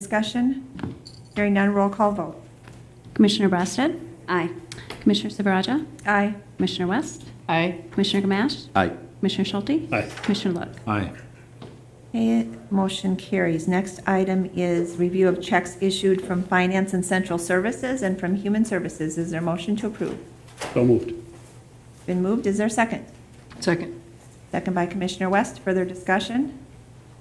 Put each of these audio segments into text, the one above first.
Discussion? Hearing none, roll call vote. Commissioner Brassad? Aye. Commissioner Silveraja? Aye. Commissioner West? Aye. Commissioner Gamache? Aye. Commissioner Schulte? Aye. Commissioner Look? Aye. Okay, motion carries. Next item is review of checks issued from Finance and Central Services and from Human Services. Is there a motion to approve? So moved. Been moved. Is there a second? Second. Second by Commissioner West. Further discussion?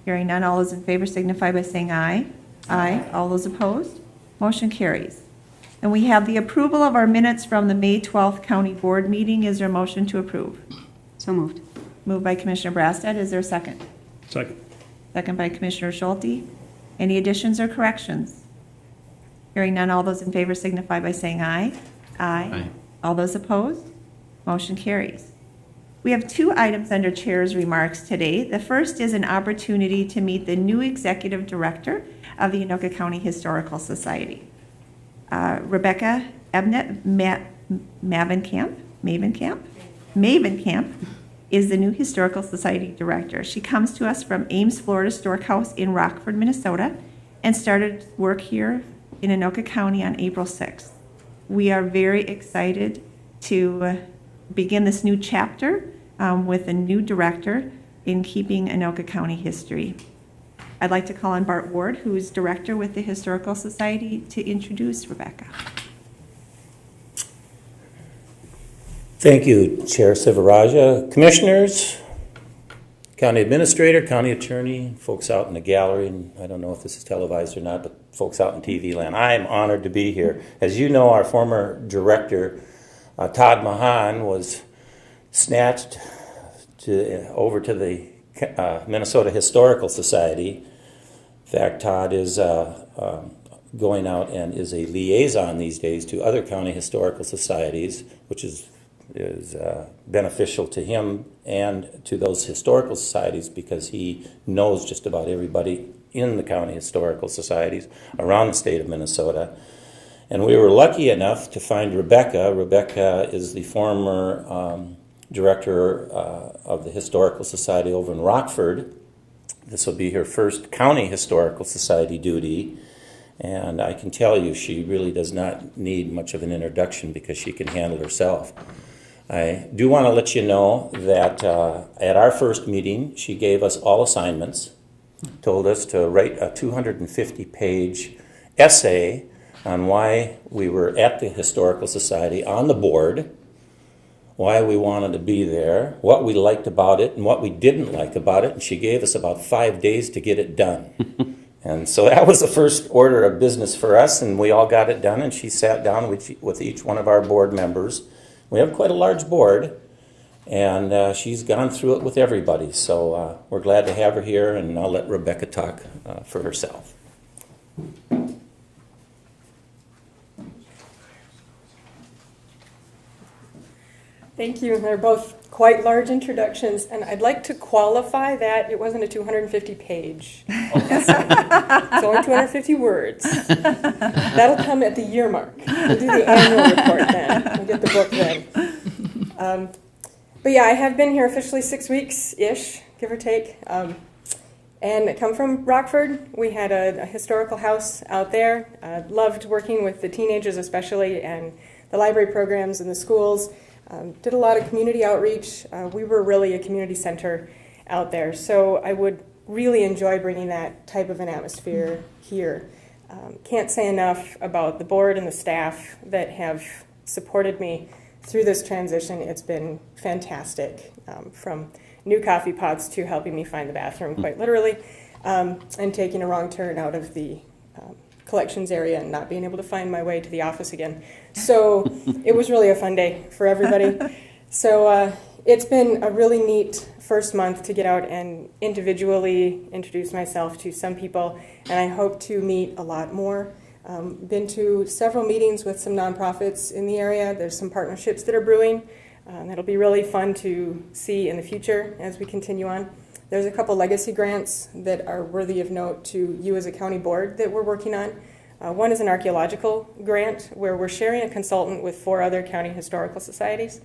Hearing none, all those in favor signify by saying aye. Aye. All those opposed? Motion carries. And we have the approval of our minutes from the May 12th County Board meeting. Is there a motion to approve? So moved. Moved by Commissioner Brassad. Is there a second? Second. Second by Commissioner Schulte. Any additions or corrections? Hearing none, all those in favor signify by saying aye. Aye. Aye. All those opposed? Motion carries. We have two items under Chair's remarks today. The first is an opportunity to meet the new Executive Director of the Anoka County Historical Society. Rebecca Ebnet Mavenkamp is the new Historical Society Director. She comes to us from Ames Florida Storehouse in Rockford, Minnesota, and started work here in Anoka County on April 6th. We are very excited to begin this new chapter with a new director in keeping Anoka County history. I'd like to call on Bart Ward, who is director with the Historical Society, to introduce Rebecca. Thank you, Chair Silveraja. Commissioners, County Administrator, County Attorney, folks out in the gallery, and I don't know if this is televised or not, but folks out in TV land, I am honored to be here. As you know, our former director, Todd Mahan, was snatched over to the Minnesota Historical Society. In fact, Todd is going out and is a liaison these days to other county historical societies, which is beneficial to him and to those historical societies because he knows just about everybody in the county historical societies around the state of Minnesota. And we were lucky enough to find Rebecca. Rebecca is the former director of the Historical Society over in Rockford. This will be her first county historical society duty. And I can tell you she really does not need much of an introduction because she can handle herself. I do want to let you know that at our first meeting, she gave us all assignments, told us to write a 250-page essay on why we were at the Historical Society on the board, why we wanted to be there, what we liked about it, and what we didn't like about it, and she gave us about 5 days to get it done. And so that was the first order of business for us, and we all got it done, and she sat down with each one of our board members. We have quite a large board, and she's gone through it with everybody. So we're glad to have her here, and I'll let Rebecca talk for herself. Thank you. They're both quite large introductions, and I'd like to qualify that it wasn't a 250-page essay. It's only 250 words. That'll come at the year mark. We'll do the annual report then. We'll get the book then. But yeah, I have been here officially 6 weeks-ish, give or take. And I come from Rockford. We had a historical house out there. Loved working with the teenagers especially, and the library programs in the schools. Did a lot of community outreach. We were really a community center out there, so I would really enjoy bringing that type of an atmosphere here. Can't say enough about the board and the staff that have supported me through this transition. It's been fantastic, from new coffee pots to helping me find the bathroom, quite literally, and taking a wrong turn out of the collections area and not being able to find my way to the office again. So it was really a fun day for everybody. So it's been a really neat first month to get out and individually introduce myself to some people, and I hope to meet a lot more. Been to several meetings with some nonprofits in the area. There's some partnerships that are brewing. That'll be really fun to see in the future as we continue on. There's a couple legacy grants that are worthy of note to you as a county board that we're working on. One is an archaeological grant where we're sharing a consultant with 4 other county historical societies,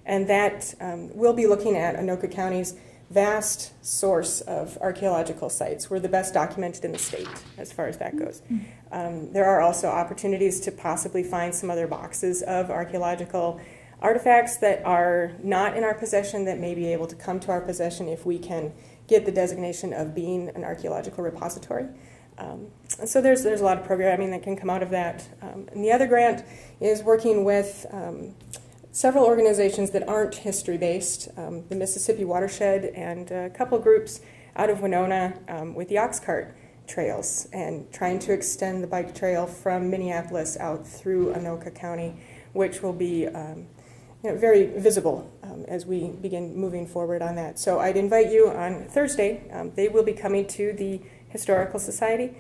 and that we'll be looking at Anoka County's vast source of archaeological sites. We're the best documented in the state as far as that goes. There are also opportunities to possibly find some other boxes of archaeological artifacts that are not in our possession that may be able to come to our possession if we can get the designation of being an archaeological repository. And so there's a lot of programming that can come out of that. And the other grant is working with several organizations that aren't history-based, the Mississippi Watershed and a couple groups out of Winona with the ox cart trails and trying to extend the bike trail from Minneapolis out through Anoka County, which will be very visible as we begin moving forward on that. So I'd invite you on Thursday. They will be coming to the Historical Society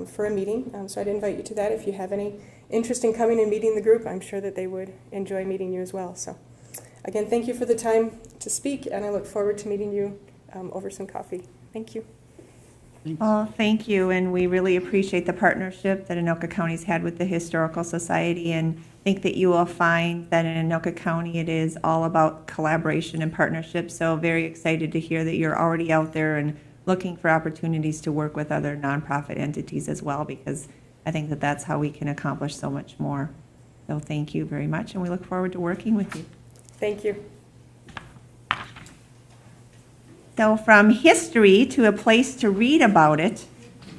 for a meeting. So I'd invite you to that if you have any interest in coming and meeting the group. I'm sure that they would enjoy meeting you as well. So again, thank you for the time to speak, and I look forward to meeting you over some coffee. Thank you. Well, thank you, and we really appreciate the partnership that Anoka County's had with the Historical Society, and think that you will find that in Anoka County it is all about collaboration and partnership. So very excited to hear that you're already out there and looking for opportunities to work with other nonprofit entities as well, because I think that that's how we can accomplish so much more. So thank you very much, and we look forward to working with you. Thank you. So from history to a place to read about it,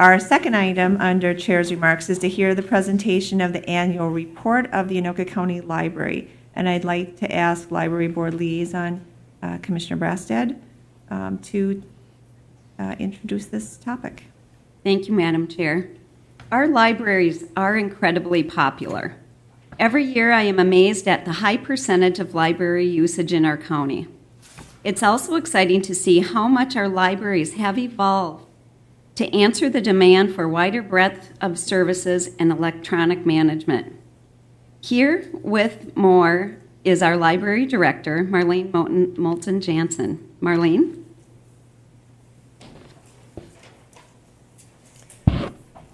our second item under Chair's remarks is to hear the presentation of the annual report of the Anoka County Library. And I'd like to ask Library Board Liaison Commissioner Brastad to introduce this topic. Thank you, Madam Chair. Our libraries are incredibly popular. Every year I am amazed at the high percentage of library usage in our county. It's also exciting to see how much our libraries have evolved to answer the demand for wider breadth of services and electronic management. Here with more is our library director, Marlene Moulton Jansen. Marlene?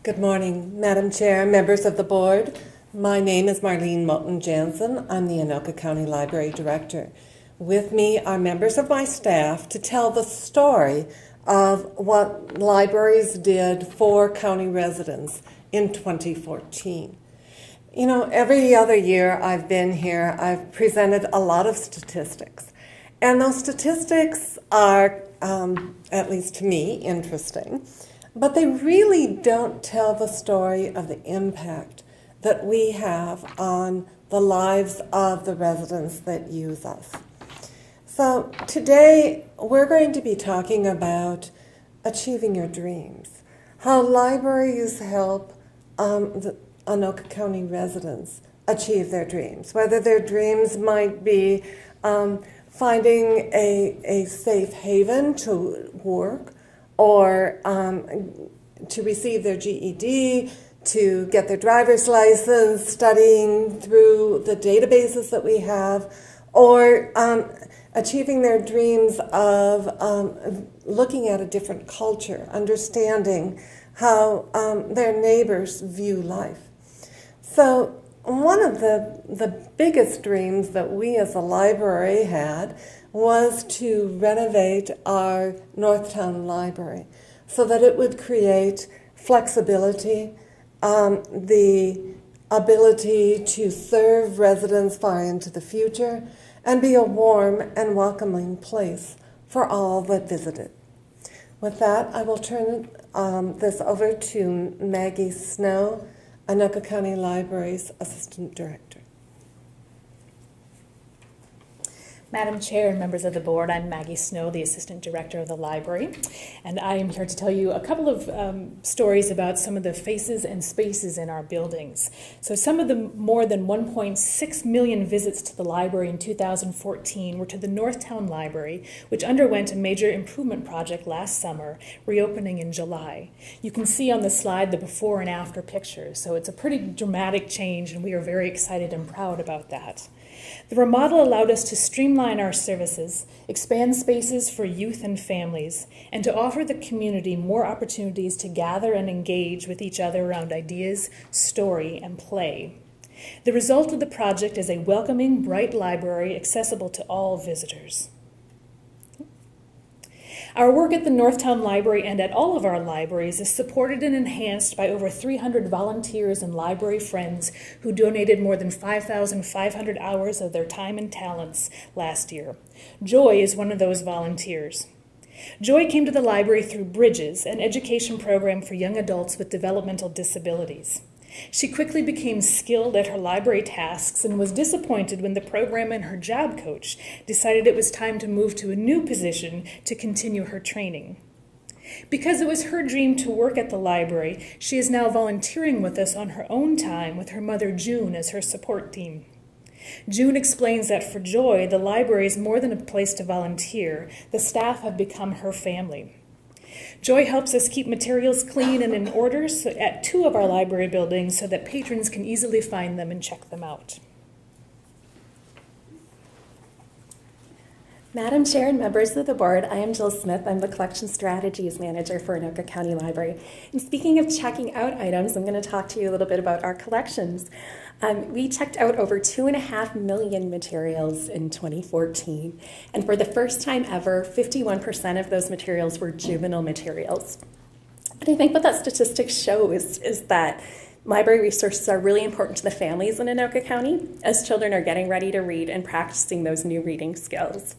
Good morning, Madam Chair, members of the board. My name is Marlene Moulton Jansen. I'm the Anoka County Library Director. With me are members of my staff to tell the story of what libraries did for county residents in 2014. You know, every other year I've been here, I've presented a lot of statistics. And those statistics are, at least to me, interesting. But they really don't tell the story of the impact that we have on the lives of the residents that use us. So today we're going to be talking about achieving your dreams, how libraries help the Anoka County residents achieve their dreams, whether their dreams might be finding a safe haven to work, or to receive their GED, to get their driver's license, studying through the databases that we have, or achieving their dreams of looking at a different culture, understanding how their neighbors view life. So one of the biggest dreams that we as a library had was to renovate our Northtown Library so that it would create flexibility, the ability to serve residents far into the future, and be a warm and welcoming place for all that visit it. With that, I will turn this over to Maggie Snow, Anoka County Library's Assistant Director. Madam Chair and members of the board, I'm Maggie Snow, the Assistant Director of the Library, and I am here to tell you a couple of stories about some of the faces and spaces in our buildings. So some of the more than 1.6 million visits to the library in 2014 were to the Northtown Library, which underwent a major improvement project last summer, reopening in July. You can see on the slide the before and after pictures, so it's a pretty dramatic change, and we are very excited and proud about that. The remodel allowed us to streamline our services, expand spaces for youth and families, and to offer the community more opportunities to gather and engage with each other around ideas, story, and play. The result of the project is a welcoming, bright library accessible to all visitors. Our work at the Northtown Library and at all of our libraries is supported and enhanced by over 300 volunteers and library friends who donated more than 5,500 hours of their time and talents last year. Joy is one of those volunteers. Joy came to the library through Bridges, an education program for young adults with developmental disabilities. She quickly became skilled at her library tasks and was disappointed when the program and her job coach decided it was time to move to a new position to continue her training. Because it was her dream to work at the library, she is now volunteering with us on her own time with her mother June as her support team. June explains that for Joy, the library is more than a place to volunteer. The staff have become her family. Joy helps us keep materials clean and in order at 2 of our library buildings so that patrons can easily find them and check them out. Madam Chair and members of the board, I am Jill Smith. I'm the Collection Strategies Manager for Anoka County Library. And speaking of checking out items, I'm going to talk to you a little bit about our collections. We checked out over 2.5 million materials in 2014. And for the first time ever, 51% of those materials were juvenile materials. And I think what that statistic shows is that library resources are really important to the families in Anoka County as children are getting ready to read and practicing those new reading skills.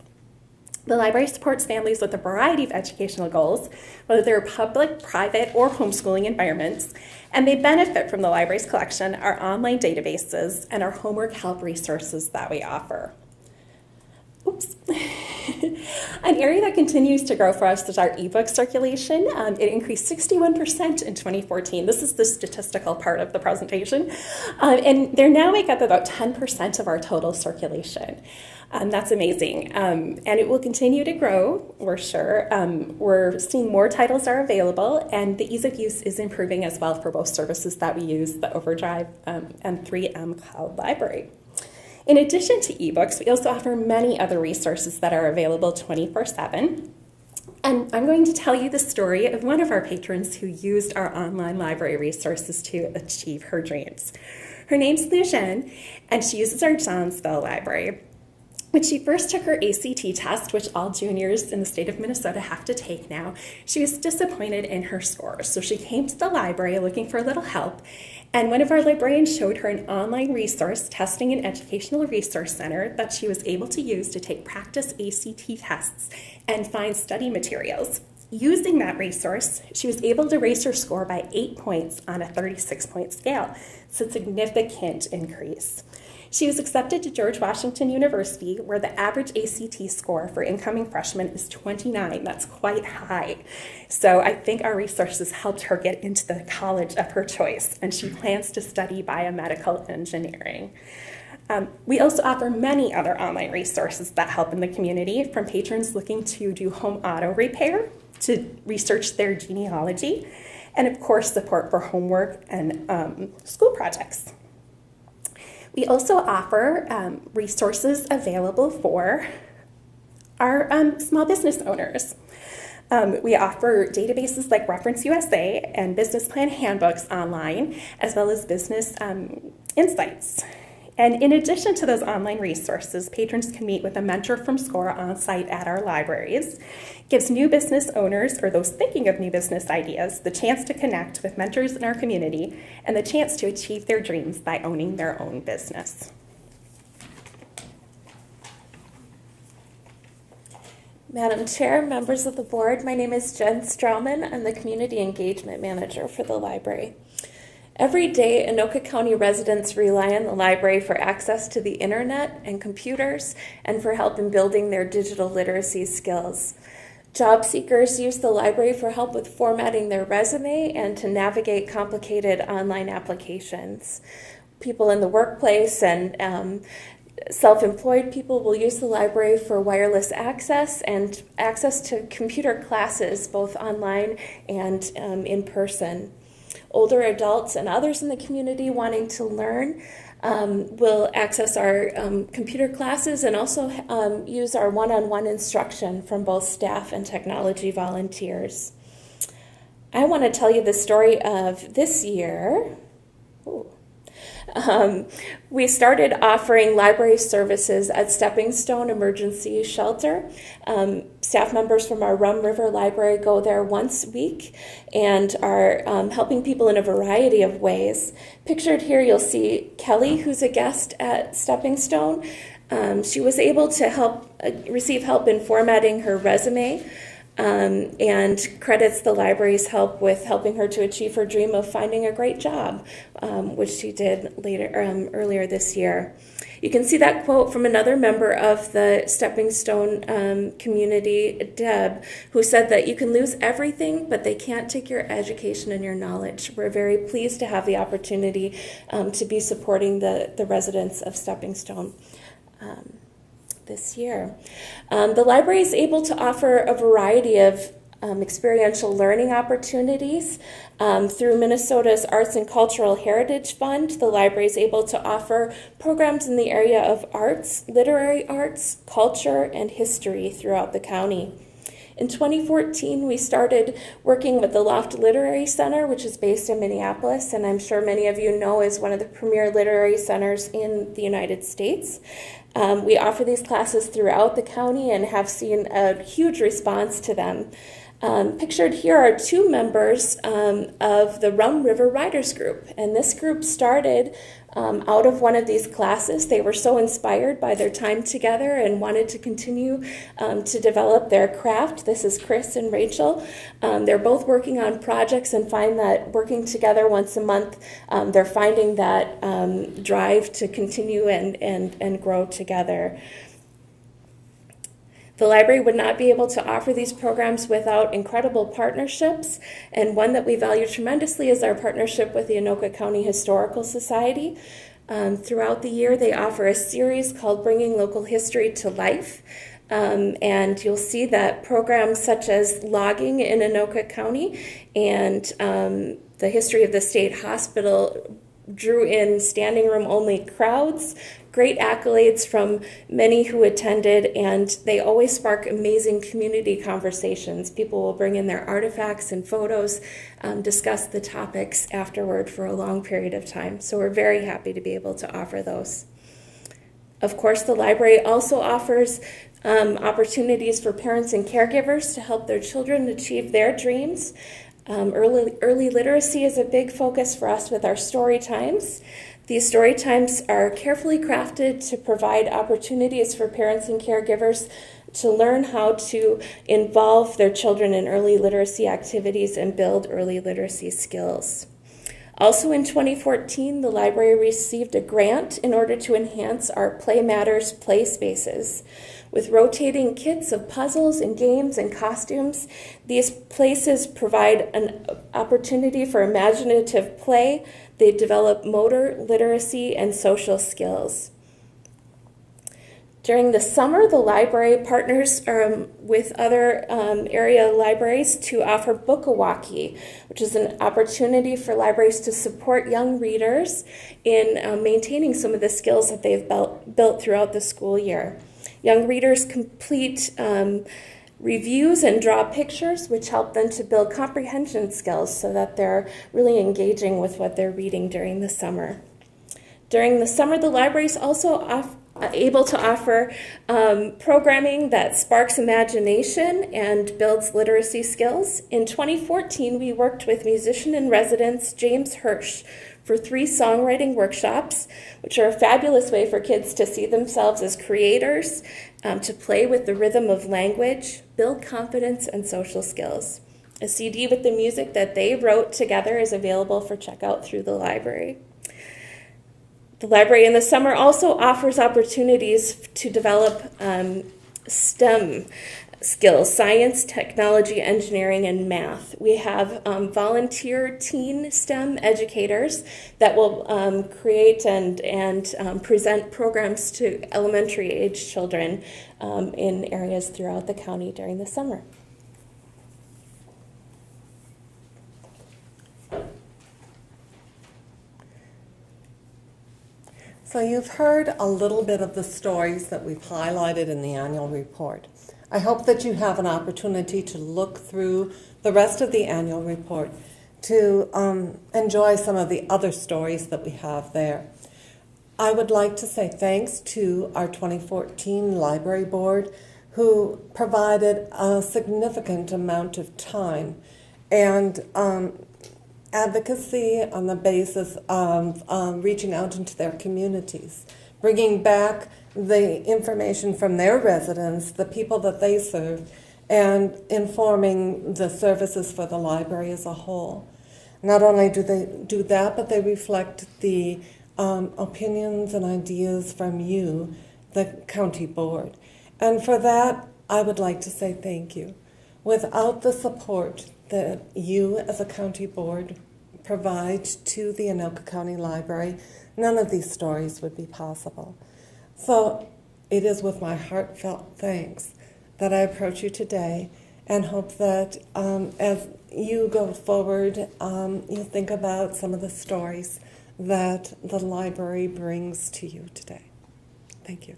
The library supports families with a variety of educational goals, whether they're public, private, or homeschooling environments, and they benefit from the library's collection, our online databases, and our homework help resources that we offer. Oops. An area that continues to grow for us is our ebook circulation. It increased 61% in 2014. This is the statistical part of the presentation. And they now make up about 10% of our total circulation. That's amazing. And it will continue to grow, we're sure. We're seeing more titles are available, and the ease of use is improving as well for both services that we use, the Overdrive and 3M Cloud Library. In addition to ebooks, we also offer many other resources that are available 24/7. And I'm going to tell you the story of one of our patrons who used our online library resources to achieve her dreams. Her name's Liu Zhen, and she uses our Johnsville Library. When she first took her ACT test, which all juniors in the state of Minnesota have to take now, she was disappointed in her scores. So she came to the library looking for a little help, and one of our librarians showed her an online resource, Testing and Educational Resource Center, that she was able to use to take practice ACT tests and find study materials. Using that resource, she was able to raise her score by 8 points on a 36-point scale. It's a significant increase. She was accepted to George Washington University, where the average ACT score for incoming freshmen is 29. That's quite high. So I think our resources helped her get into the college of her choice, and she plans to study biomedical engineering. We also offer many other online resources that help in the community, from patrons looking to do home auto repair to research their genealogy, and of course support for homework and school projects. We also offer resources available for our small business owners. We offer databases like Reference USA and business plan handbooks online, as well as business insights. And in addition to those online resources, patrons can meet with a mentor from SCORE on site at our libraries. Gives new business owners, or those thinking of new business ideas, the chance to connect with mentors in our community and the chance to achieve their dreams by owning their own business. Madam Chair, members of the board, my name is Jen Strauman. I'm the Community Engagement Manager for the library. Every day, Anoka County residents rely on the library for access to the internet and computers and for help in building their digital literacy skills. Job seekers use the library for help with formatting their resume and to navigate complicated online applications. People in the workplace and self-employed people will use the library for wireless access and access to computer classes, both online and in person. Older adults and others in the community wanting to learn will access our computer classes and also use our one-on-one instruction from both staff and technology volunteers. I want to tell you the story of this year. We started offering library services at Stepping Stone Emergency Shelter. Staff members from our Rum River Library go there once a week and are helping people in a variety of ways. Pictured here, you'll see Kelly, who's a guest at Stepping Stone. She was able to receive help in formatting her resume. And credits the library's help with helping her to achieve her dream of finding a great job, which she did earlier this year. You can see that quote from another member of the Stepping Stone community, Deb, who said that you can lose everything, but they can't take your education and your knowledge. We're very pleased to have the opportunity to be supporting the residents of Stepping Stone this year. The library is able to offer a variety of experiential learning opportunities. Through Minnesota's Arts and Cultural Heritage Fund, the library is able to offer programs in the area of arts, literary arts, culture, and history throughout the county. In 2014, we started working with the Loft Literary Center, which is based in Minneapolis, and I'm sure many of you know is one of the premier literary centers in the United States. We offer these classes throughout the county and have seen a huge response to them. Pictured here are two members of the Rum River Writers Group, and this group started out of one of these classes. They were so inspired by their time together and wanted to continue to develop their craft. This is Chris and Rachel. They're both working on projects and find that working together once a month, they're finding that drive to continue and grow together. The library would not be able to offer these programs without incredible partnerships, and one that we value tremendously is our partnership with the Anoka County Historical Society. Throughout the year, they offer a series called Bringing Local History to Life, and you'll see that programs such as logging in Anoka County and the history of the state hospital drew in standing room only crowds, great accolades from many who attended, and they always spark amazing community conversations. People will bring in their artifacts and photos, discuss the topics afterward for a long period of time. So we're very happy to be able to offer those. Of course, the library also offers opportunities for parents and caregivers to help their children achieve their dreams. Early literacy is a big focus for us with our story times. These story times are carefully crafted to provide opportunities for parents and caregivers to learn how to involve their children in early literacy activities and build early literacy skills. Also in 2014, the library received a grant in order to enhance our Play Matters play spaces. With rotating kits of puzzles and games and costumes, these places provide an opportunity for imaginative play. They develop motor, literacy, and social skills. During the summer, the library partners with other area libraries to offer Book-a-Walkie, which is an opportunity for libraries to support young readers in maintaining some of the skills that they've built throughout the school year. Young readers complete reviews and draw pictures, which help them to build comprehension skills so that they're really engaging with what they're reading during the summer. During the summer, the library is also able to offer programming that sparks imagination and builds literacy skills. In 2014, we worked with musician in residence James Hirsch for 3 songwriting workshops, which are a fabulous way for kids to see themselves as creators, to play with the rhythm of language, build confidence and social skills. A CD with the music that they wrote together is available for checkout through the library. The library in the summer also offers opportunities to develop STEM skills, science, technology, engineering, and math. We have volunteer teen STEM educators that will create and present programs to elementary age children in areas throughout the county during the summer. So you've heard a little bit of the stories that we've highlighted in the annual report. I hope that you have an opportunity to look through the rest of the annual report to enjoy some of the other stories that we have there. I would like to say thanks to our 2014 Library Board, who provided a significant amount of time and advocacy on the basis of reaching out into their communities, bringing back the information from their residents, the people that they serve, and informing the services for the library as a whole. Not only do they do that, but they reflect the opinions and ideas from you, the county board. And for that, I would like to say thank you. Without the support that you as a county board provide to the Anoka County Library, none of these stories would be possible. So it is with my heartfelt thanks that I approach you today and hope that as you go forward, you think about some of the stories that the library brings to you today. Thank you.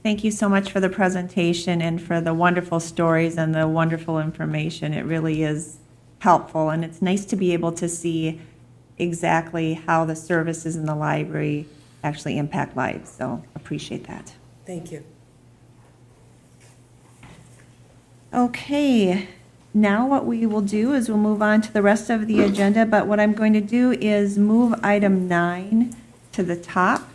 Thank you so much for the presentation and for the wonderful stories and the wonderful information. It really is helpful, and it's nice to be able to see exactly how the services in the library actually impact lives. So appreciate that. Thank you. Okay, now what we will do is we'll move on to the rest of the agenda, but what I'm going to do is move item 9 to the top,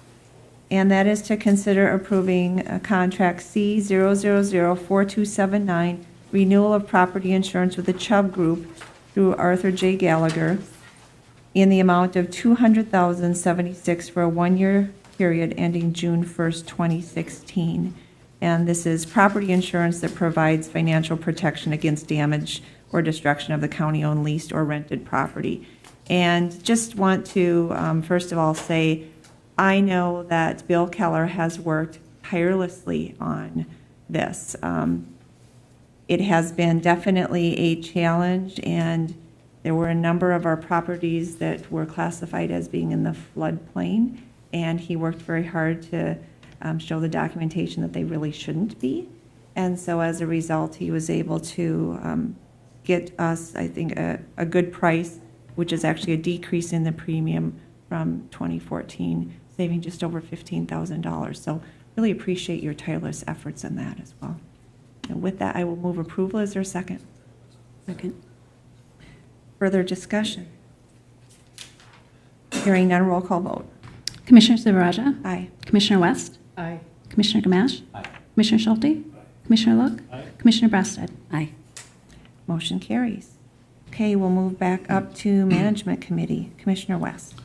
and that is to consider approving contract C0004279, renewal of property insurance with the Chubb Group through Arthur J. Gallagher in the amount of $200,076 for a one-year period ending June 1st, 2016. And this is property insurance that provides financial protection against damage or destruction of the county-owned, leased, or rented property. And just want to, first of all, say, I know that Bill Keller has worked tirelessly on this. It has been definitely a challenge, and there were a number of our properties that were classified as being in the floodplain, and he worked very hard to show the documentation that they really shouldn't be. And so as a result, he was able to get us, I think, a good price, which is actually a decrease in the premium from 2014, saving just over $15,000. So really appreciate your tireless efforts in that as well. And with that, I will move approval. Is there a second? Second. Further discussion? Hearing none, roll call vote. Commissioner Silveraja? Aye. Commissioner West? Aye. Commissioner Gamache? Commissioner Schulte? Commissioner Look? Commissioner Brassad? Aye. Motion carries. Okay, we'll move back up to Management Committee. Commissioner West.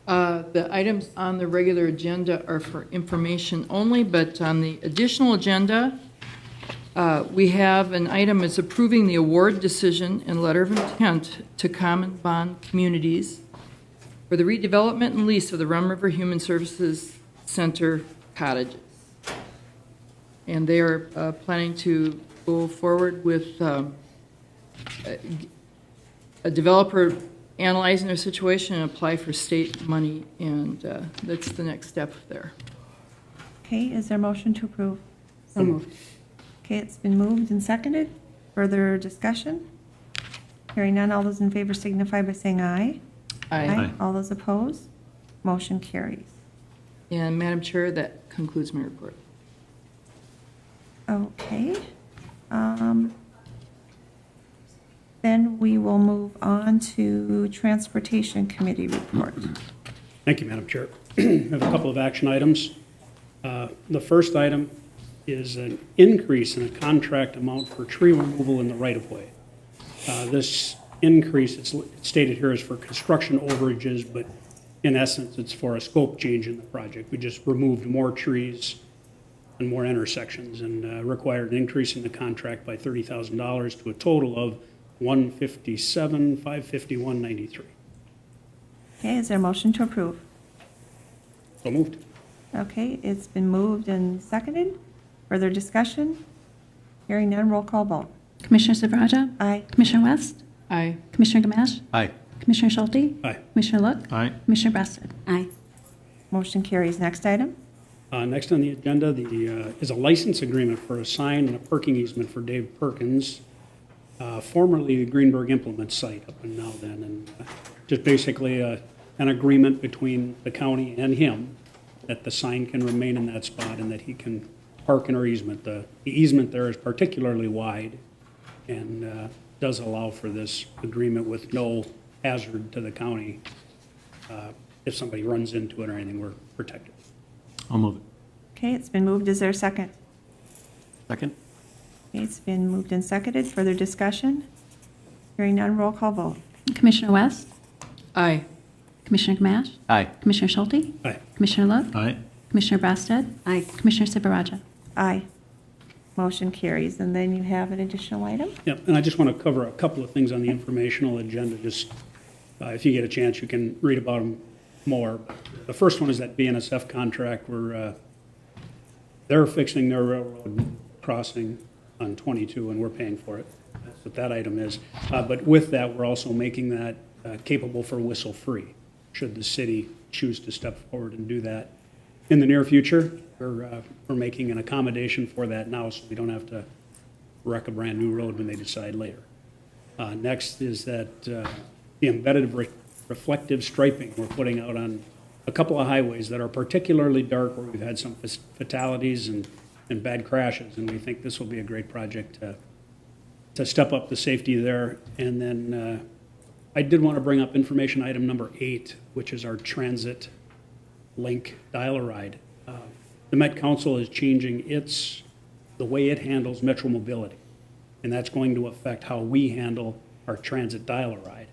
The items on the regular agenda are for information only, but on the additional agenda, we have an item is approving the award decision and letter of intent to Common Bond Communities for the redevelopment and lease of the Rum River Human Services Center cottages. And they are planning to go forward with a developer analyzing their situation and apply for state money, and that's the next step there. Okay, is there a motion to approve? So moved. Okay, it's been moved and seconded. Further discussion? Hearing none, all those in favor signify by saying aye. Aye. All those opposed? Motion carries. And Madam Chair, that concludes my report. Okay. Then we will move on to Transportation Committee report. Thank you, Madam Chair. I have a couple of action items. The first item is an increase in a contract amount for tree removal in the right-of-way. This increase, it's stated here, is for construction overages, but in essence, it's for a scope change in the project. We just removed more trees and more intersections and required an increase in the contract by $30,000 to a total of $157,551.93. Okay, is there a motion to approve? So moved. Okay, it's been moved and seconded. Further discussion? Hearing none, roll call vote. Commissioner Silveraja? Aye. Commissioner West? Aye. Commissioner Gamache? Aye. Commissioner Schulte? Aye. Commissioner Look? Aye. Commissioner Brassad? Aye. Motion carries. Next item? Next on the agenda is a license agreement for a sign and a parking easement for Dave Perkins. formerly the Greenberg Implement site up and now then, and just basically an agreement between the county and him that the sign can remain in that spot and that he can park in our easement. The easement there is particularly wide and does allow for this agreement with no hazard to the county. If somebody runs into it or anything, we're protected. I'll move it. Okay, it's been moved. Is there a second? Second? Okay, it's been moved and seconded. Further discussion? Hearing none, roll call vote. Commissioner West? Aye. Commissioner Gamache? Aye. Commissioner Schulte? Aye. Commissioner Look? Aye. Commissioner Brassad? Aye. Commissioner Silveraja? Aye. Motion carries. And then you have an additional item? Yep, and I just want to cover a couple of things on the informational agenda. Just if you get a chance, you can read about them more. The first one is that BNSF contract where they're fixing their railroad crossing on 22, and we're paying for it. That's what that item is. But with that, we're also making that capable for whistle-free, should the city choose to step forward and do that. In the near future, we're making an accommodation for that now, so we don't have to wreck a brand-new road when they decide later. Next is that the embedded reflective striping we're putting out on a couple of highways that are particularly dark, where we've had some fatalities and bad crashes, and we think this will be a great project to step up the safety there. And then I did want to bring up information item number 8, which is our transit link dial-a-ride. The Met Council is changing the way it handles metro mobility, and that's going to affect how we handle our transit dial-a-ride.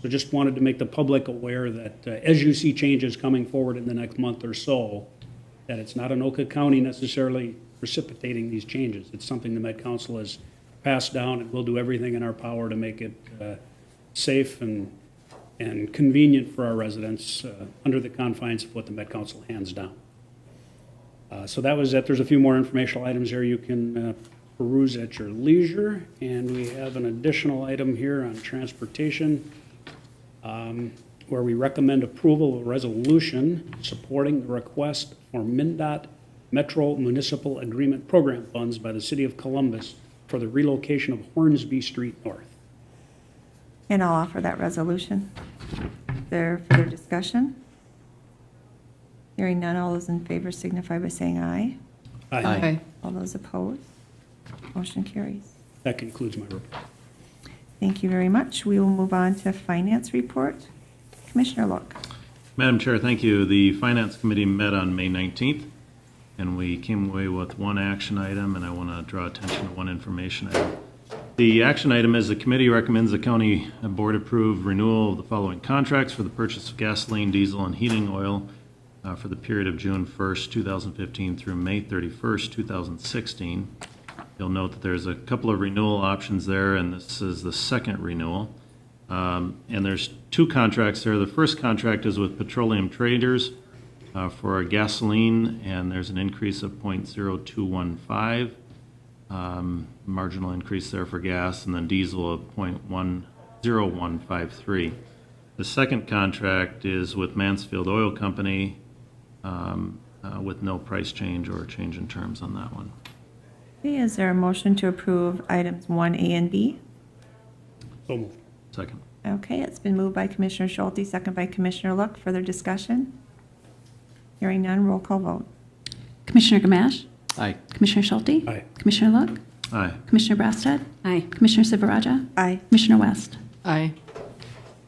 So just wanted to make the public aware that as you see changes coming forward in the next month or so, that it's not Anoka County necessarily precipitating these changes. It's something the Met Council has passed down, and we'll do everything in our power to make it safe and convenient for our residents under the confines of what the Met Council hands down. So that was it. There's a few more informational items here you can peruse at your leisure. And we have an additional item here on transportation where we recommend approval of a resolution supporting the request for MnDOT Metro Municipal Agreement Program funds by the City of Columbus for the relocation of Hornsby Street North. And I'll offer that resolution. Is there further discussion? Hearing none, all those in favor signify by saying aye. Aye. All those opposed? Motion carries. That concludes my report. Thank you very much. We will move on to finance report. Commissioner Look. Madam Chair, thank you. The Finance Committee met on May 19th, and we came away with one action item, and I want to draw attention to one information item. The action item is the committee recommends the county board approve renewal of the following contracts for the purchase of gasoline, diesel, and heating oil for the period of June 1st, 2015 through May 31st, 2016. You'll note that there's a couple of renewal options there, and this is the second renewal. And there's two contracts there. The first contract is with Petroleum Traders for gasoline, and there's an increase of 0.0215. Marginal increase there for gas, and then diesel of 0.10153. The second contract is with Mansfield Oil Company with no price change or change in terms on that one. Okay, is there a motion to approve items 1A and B? So moved. Second. Okay, it's been moved by Commissioner Schulte, second by Commissioner Look. Further discussion? Hearing none, roll call vote. Commissioner Gamache? Aye. Commissioner Schulte? Aye. Commissioner Look? Aye. Commissioner Brassad? Aye. Commissioner Silveraja? Aye. Commissioner West? Aye.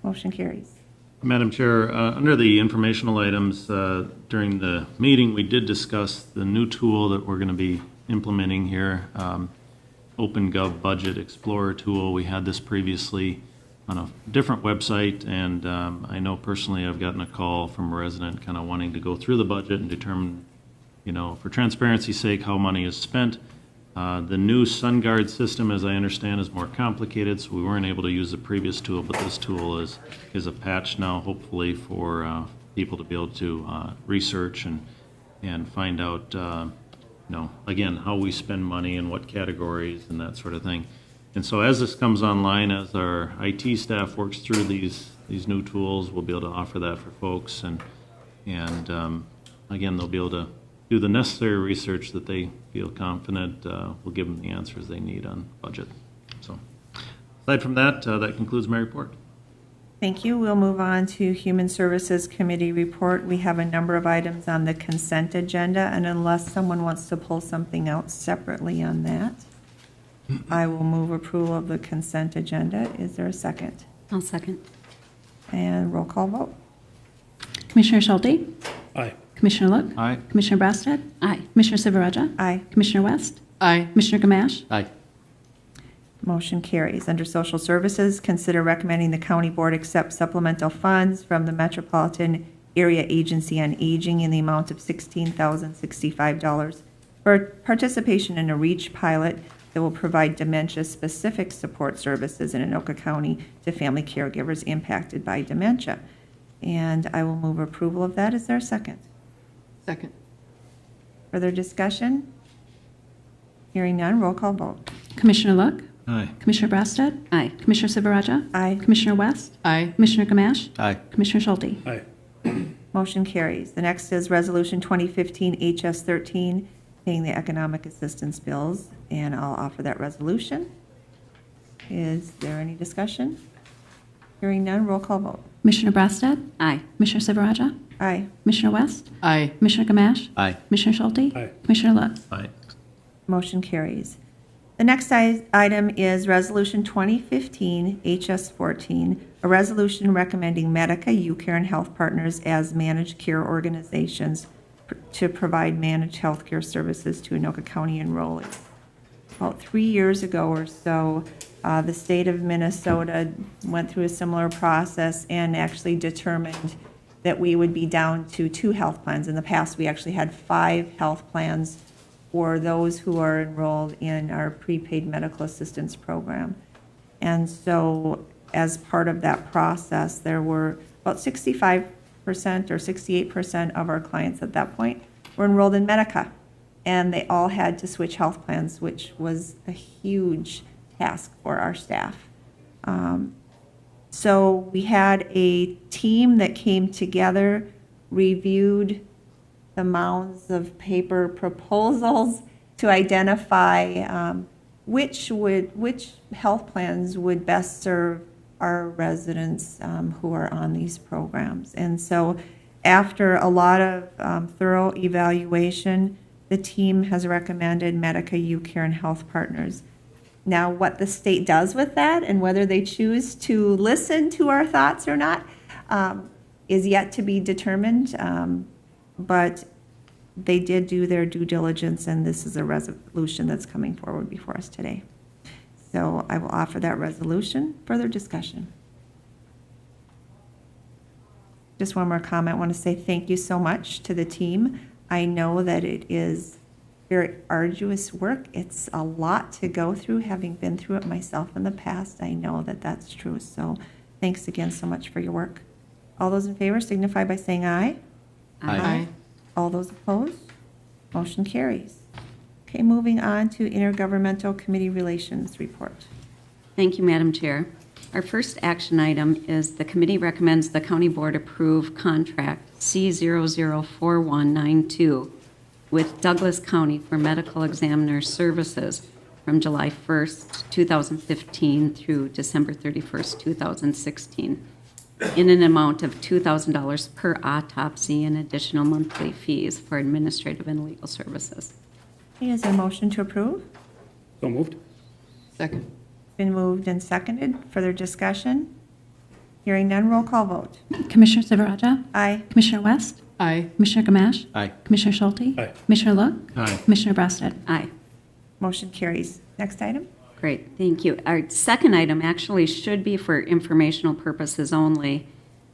Motion carries. Madam Chair, under the informational items, during the meeting, we did discuss the new tool that we're going to be implementing here, OpenGov Budget Explorer tool. We had this previously on a different website, and I know personally I've gotten a call from a resident kind of wanting to go through the budget and determine, you know, for transparency's sake, how money is spent. The new SunGuard system, as I understand, is more complicated, so we weren't able to use the previous tool, but this tool is a patch now, hopefully, for people to be able to research and find out, you know, again, how we spend money and what categories and that sort of thing. And so as this comes online, as our IT staff works through these new tools, we'll be able to offer that for folks, and again, they'll be able to do the necessary research that they feel confident will give them the answers they need on budget. So Aside from that, that concludes my report. Thank you. We'll move on to Human Services Committee report. We have a number of items on the consent agenda, and unless someone wants to pull something out separately on that, I will move approval of the consent agenda. Is there a second? I'll second. And roll call vote. Commissioner Schulte? Aye. Commissioner Look? Aye. Commissioner Brassad? Aye. Commissioner Silveraja? Aye. Commissioner West? Aye. Commissioner Gamache? Aye. Motion carries. Under Social Services, consider recommending the county board accept supplemental funds from the Metropolitan Area Agency on Aging in the amount of $16,065 for participation in a REACH pilot that will provide dementia-specific support services in Anoka County to family caregivers impacted by dementia. And I will move approval of that. Is there a second? Second. Further discussion? Hearing none, roll call vote. Commissioner Look? Aye. Commissioner Brassad? Aye. Commissioner Silveraja? Aye. Commissioner West? Aye. Commissioner Gamache? Aye. Commissioner Schulte? Aye. Motion carries. The next is Resolution 2015 HS 13, paying the economic assistance bills, and I'll offer that resolution. Is there any discussion? Hearing none, roll call vote. Commissioner Brassad? Aye. Commissioner Silveraja? Aye. Commissioner West? Aye. Commissioner Gamache? Aye. Commissioner Schulte? Aye. Commissioner Look? Aye. Motion carries. The next item is Resolution 2015 HS 14, a resolution recommending Medica, UCare, and Health Partners as managed care organizations to provide managed healthcare services to Anoka County enrollees. About 3 years ago or so, the state of Minnesota went through a similar process and actually determined that we would be down to 2 health plans. In the past, we actually had 5 health plans for those who are enrolled in our prepaid medical assistance program. And so as part of that process, there were about 65% or 68% of our clients at that point were enrolled in Medica. And they all had to switch health plans, which was a huge task for our staff. So we had a team that came together, reviewed the mounds of paper proposals to identify which health plans would best serve our residents who are on these programs. And so after a lot of thorough evaluation, the team has recommended Medica, UCare, and Health Partners. Now, what the state does with that and whether they choose to listen to our thoughts or not is yet to be determined. But they did do their due diligence, and this is a resolution that's coming forward before us today. So I will offer that resolution. Further discussion? Just one more comment. I want to say thank you so much to the team. I know that it is very arduous work. It's a lot to go through. Having been through it myself in the past, I know that that's true. So thanks again so much for your work. All those in favor signify by saying aye. Aye. All those opposed? Motion carries. Okay, moving on to Intergovernmental Committee Relations Report. Thank you, Madam Chair. Our first action item is the committee recommends the county board approve contract C004192 with Douglas County for medical examiner services from July 1st, 2015 through December 31st, 2016 in an amount of $2,000 per autopsy and additional monthly fees for administrative and legal services. Okay, is there a motion to approve? So moved. Second. Been moved and seconded. Further discussion? Hearing none, roll call vote. Commissioner Silveraja? Aye. Commissioner West? Aye. Commissioner Gamache? Aye. Commissioner Schulte? Aye. Commissioner Look? Aye. Commissioner Brassad? Aye. Motion carries. Next item? Great, thank you. Our second item actually should be for informational purposes only.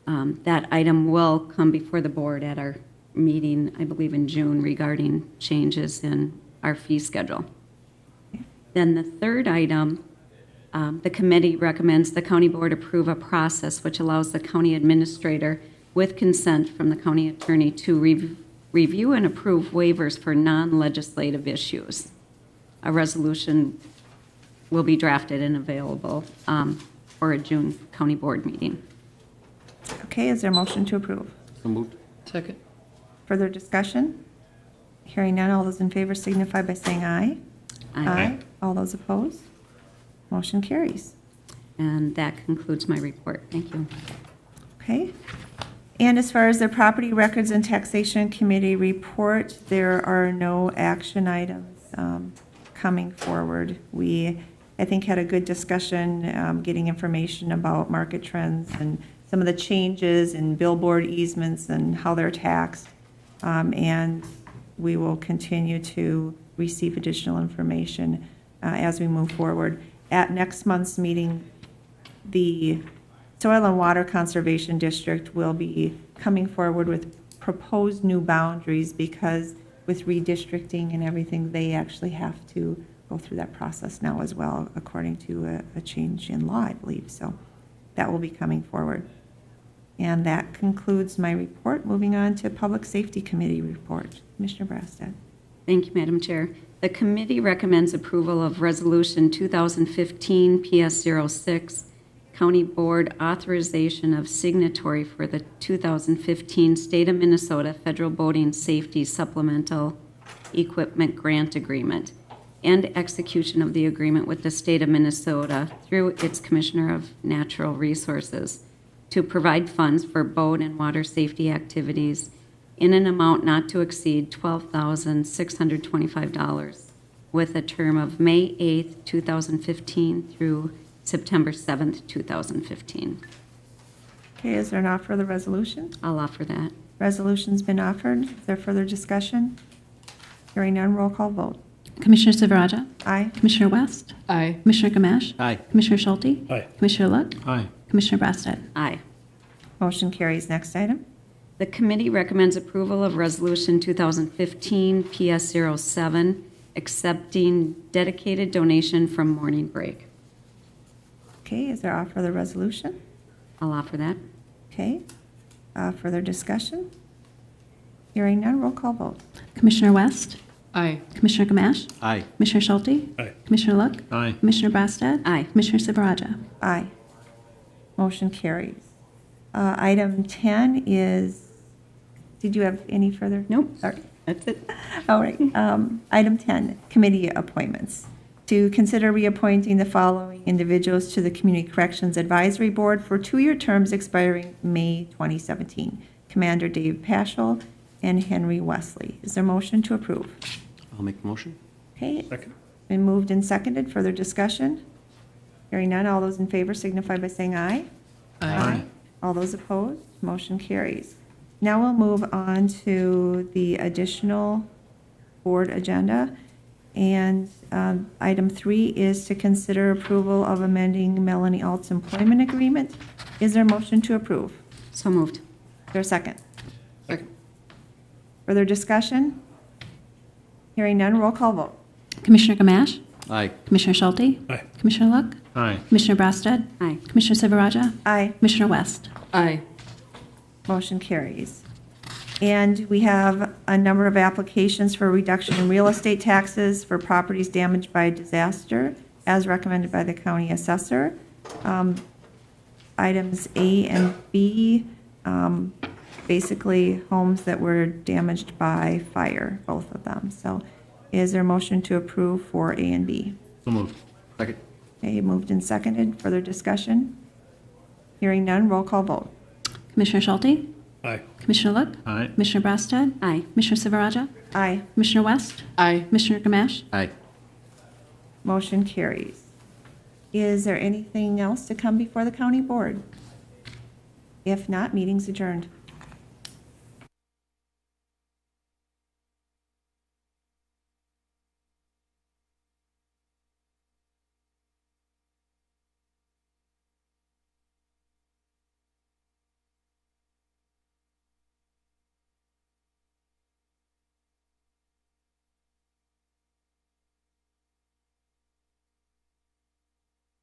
That item will come before the board at our meeting, I believe in June, regarding changes in our fee schedule. Then the third item, the committee recommends the county board approve a process which allows the county administrator, with consent from the county attorney, to review and approve waivers for non-legislative issues. A resolution will be drafted and available for a June county board meeting. Okay, is there a motion to approve? So moved. Second. Further discussion? Hearing none, all those in favor signify by saying aye. Aye. All those opposed? Motion carries. And that concludes my report. Thank you. Okay. And as far as the Property Records and Taxation Committee report, there are no action items coming forward. We, I think, had a good discussion getting information about market trends and some of the changes in billboard easements and how they're taxed. And we will continue to receive additional information as we move forward. At next month's meeting, the Soil and Water Conservation District will be coming forward with proposed new boundaries because with redistricting and everything, they actually have to go through that process now as well, according to a change in law, I believe. So that will be coming forward. And that concludes my report. Moving on to Public Safety Committee report. Commissioner Brassad. Thank you, Madam Chair. The committee recommends approval of Resolution 2015 PS06, County Board authorization of signatory for the 2015 State of Minnesota Federal Boating Safety Supplemental Equipment Grant Agreement and execution of the agreement with the State of Minnesota through its Commissioner of Natural Resources to provide funds for boat and water safety activities in an amount not to exceed $12,625 with a term of May 8th, 2015 through September 7th, 2015. Okay, is there an offer of the resolution? I'll offer that. Resolution's been offered. Is there further discussion? Hearing none, roll call vote. Commissioner Silveraja? Aye. Commissioner West? Aye. Commissioner Gamache? Aye. Commissioner Schulte? Aye. Commissioner Look? Aye. Commissioner Brassad? Aye. Motion carries. Next item. The committee recommends approval of Resolution 2015 PS07, accepting dedicated donation from Morning Break. Okay, is there offer of the resolution? I'll offer that. Okay. Further discussion? Hearing none, roll call vote. Commissioner West? Aye. Commissioner Gamache? Aye. Commissioner Schulte? Aye. Commissioner Look? Aye. Commissioner Brassad? Aye. Commissioner Silveraja? Aye. Motion carries. Item 10 is, did you have any further? Nope. Sorry. That's it. All right. Item 10, committee appointments. To consider reappointing the following individuals to the Community Corrections Advisory Board for 2-year terms expiring May 2017. Commander Dave Paschal and Henry Wesley. Is there a motion to approve? I'll make the motion. Okay. Second. Been moved and seconded. Further discussion? Hearing none. All those in favor signify by saying aye. Aye. All those opposed? Motion carries. Now we'll move on to the additional board agenda. And item 3 is to consider approval of amending Melanie Alt's employment agreement. Is there a motion to approve? So moved. Is there a second? Second. Further discussion? Hearing none, roll call vote. Commissioner Gamache? Aye. Commissioner Schulte? Aye. Commissioner Look? Aye. Commissioner Brassad? Aye. Commissioner Silveraja? Aye. Commissioner West? Aye. Motion carries. And we have a number of applications for reduction in real estate taxes for properties damaged by disaster, as recommended by the county assessor. Items A and B, basically homes that were damaged by fire, both of them. So is there a motion to approve for A and B? So moved. Second. Okay, moved and seconded. Further discussion? Hearing none, roll call vote. Commissioner Schulte? Aye. Commissioner Look? Aye. Commissioner Brassad? Aye. Commissioner Silveraja? Aye. Commissioner West? Aye. Commissioner Gamache? Aye. Motion carries. Is there anything else to come before the county board? If not, meeting's adjourned.